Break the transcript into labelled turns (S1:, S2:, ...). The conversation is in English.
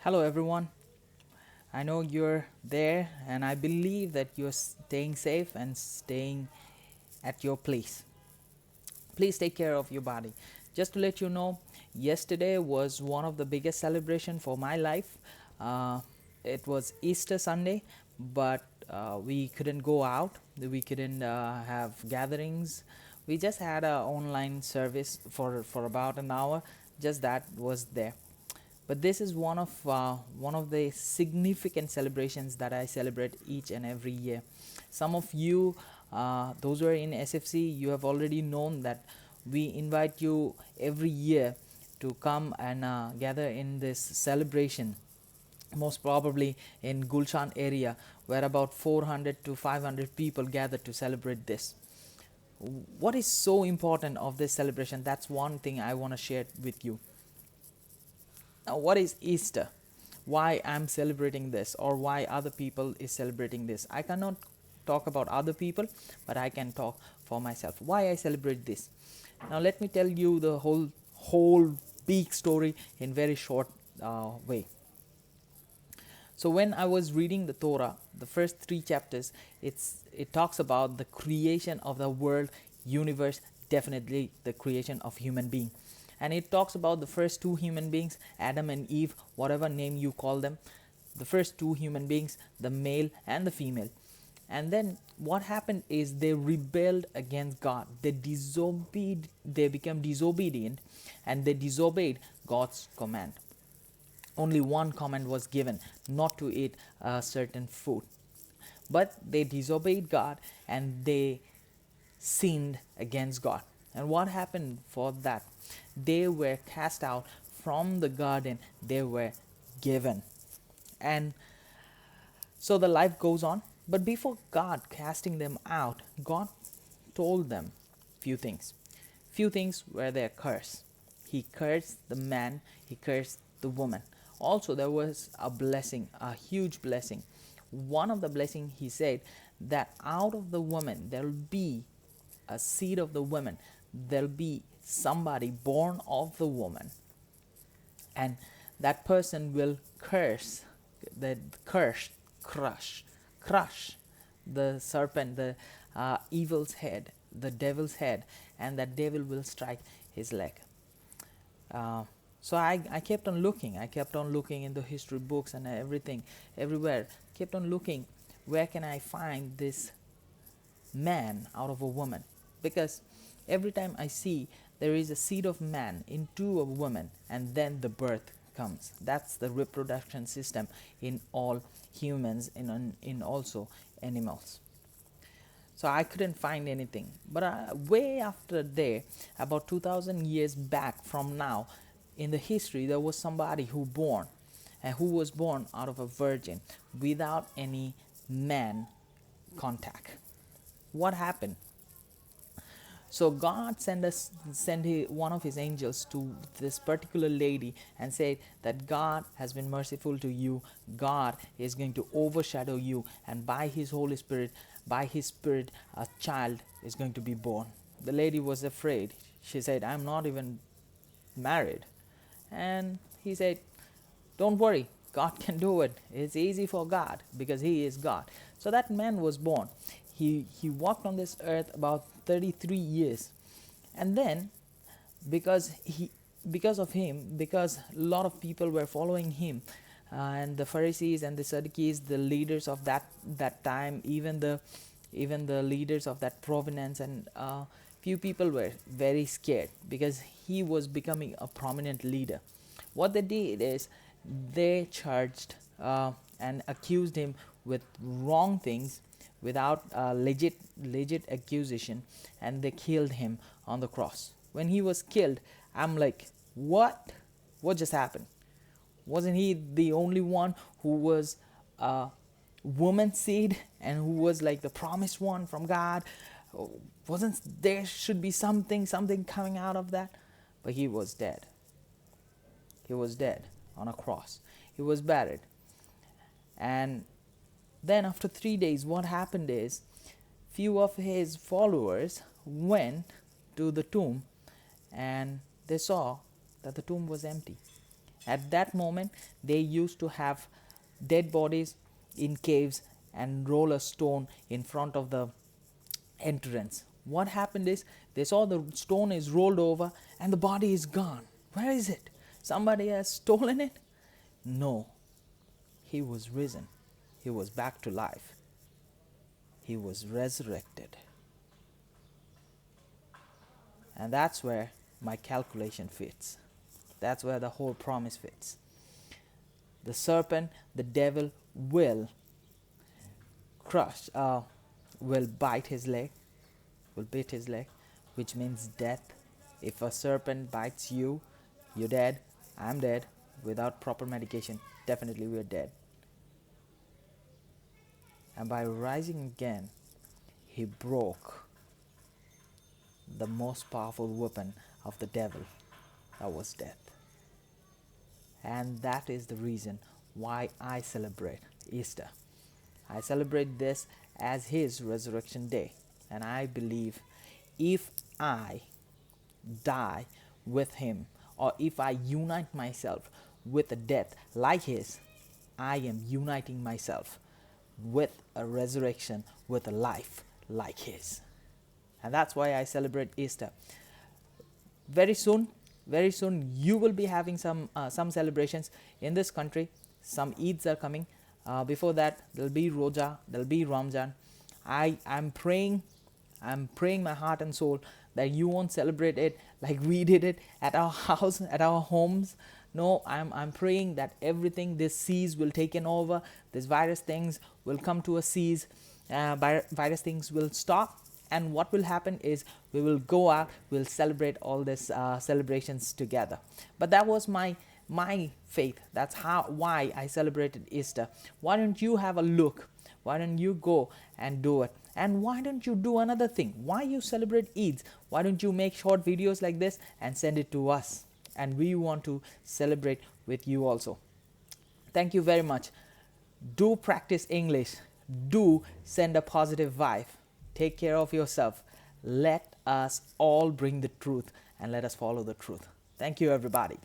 S1: Hello, everyone. I know you're there, and I believe that you're staying safe and staying at your place. Please take care of your body. Just to let you know, yesterday was one of the biggest celebration for my life. Uh, it was Easter Sunday, but we couldn't go out. We couldn't have gatherings. We just had a online service for about an hour. Just that was there. But this is one of the significant celebrations that I celebrate each and every year. Some of you, those who are in SFC, you have already known that we invite you every year to come and gather in this celebration, most probably in Gulshan area, where about 400 to 500 people gather to celebrate this. What is so important of this celebration? That's one thing I want to share with you. Now, what is Easter? Why I'm celebrating this, or why other people is celebrating this? I cannot talk about other people, but I can talk for myself. Why I celebrate this? Now, let me tell you the whole big story in very short way. So when I was reading the Torah, the first three chapters, it talks about the creation of the world, universe, definitely the creation of human being. And it talks about the first two human beings, Adam and Eve, whatever name you call them, the first two human beings, the male and the female. And then what happened is they rebelled against God. They became disobedient, and they disobeyed God's command. Only one command was given, not to eat a certain food. But they disobeyed God and they sinned against God. And what happened for that? They were cast out from the garden they were given. And so the life goes on. But before God casting them out, God told them few things. Few things were their curse. He cursed the man, he cursed the woman. Also, there was a blessing, a huge blessing. One of the blessing, he said that out of the woman there will be a seed of the woman. There'll be somebody born of the woman, and that person will crush the serpent, the evil's head, the devil's head, and that devil will strike his leg. So I kept on looking. I kept on looking in the history books and everything, everywhere. Kept on looking, where can I find this man out of a woman? Because every time I see there is a seed of man into a woman, and then the birth comes. That's the reproduction system in all humans, in also animals. So I couldn't find anything. But way after there, about 2000 years back from now, in the history, there was somebody who was born out of a virgin without any man contact. What happened? So God sent one of his angels to this particular lady and said that God has been merciful to you. God is going to overshadow you, and by his Holy Spirit, a child is going to be born. The lady was afraid. She said, I'm not even married. And he said, don't worry, God can do it. It's easy for God because he is God. So that man was born. He walked on this earth about 33 years. And then because of him, because a lot of people were following him, and the Pharisees and the Sadducees, the leaders of that time, even the leaders of that province, and few people were very scared because he was becoming a prominent leader. What they did is they charged and accused him with wrong things without a legit accusation, and they killed him on the cross. When he was killed, I'm like, what just happened? Wasn't he the only one who was a woman's seed and who was like the promised one from God? Wasn't there should be something coming out of that? But he was dead. He was dead on a cross. He was buried. And then after 3 days, what happened is few of his followers went to the tomb, and they saw that the tomb was empty. At that moment, they used to have dead bodies in caves and roll a stone in front of the entrance. What happened is they saw the stone is rolled over and the body is gone. Where is it? Somebody has stolen it? No, he was risen. He was back to life. He was resurrected. And that's where my calculation fits. That's where the whole promise fits. The serpent, the devil, will crush, will bite his leg, will bit his leg, which means death. If a serpent bites you, you're dead. I'm dead. Without proper medication, definitely we're dead. And by rising again, he broke the most powerful weapon of the devil, that was death. And that is the reason why I celebrate Easter. I celebrate this as his resurrection day. And I believe if I die with him, or if I unite myself with a death like his, I am uniting myself with a resurrection, with a life like his. And that's why I celebrate Easter. Very soon you will be having some celebrations in this country. Some Eids are coming. Before that, there'll be Roja, there'll be Ramzan. I'm praying my heart and soul that you won't celebrate it like we did it at our house, at our homes. No, I'm praying that everything, this seas will taken over, this virus things will come to a cease, virus things will stop, and what will happen is we will go out, we'll celebrate all this celebrations together. But that was my faith. That's why I celebrated Easter. Why don't you have a look? Why don't you go and do it? And why don't you do another thing? Why you celebrate Eids? Why don't you make short videos like this and send it to us? And we want to celebrate with you also. Thank you very much. Do practice English. Do send a positive vibe. Take care of yourself. Let us all bring the truth and let us follow the truth. Thank you, everybody.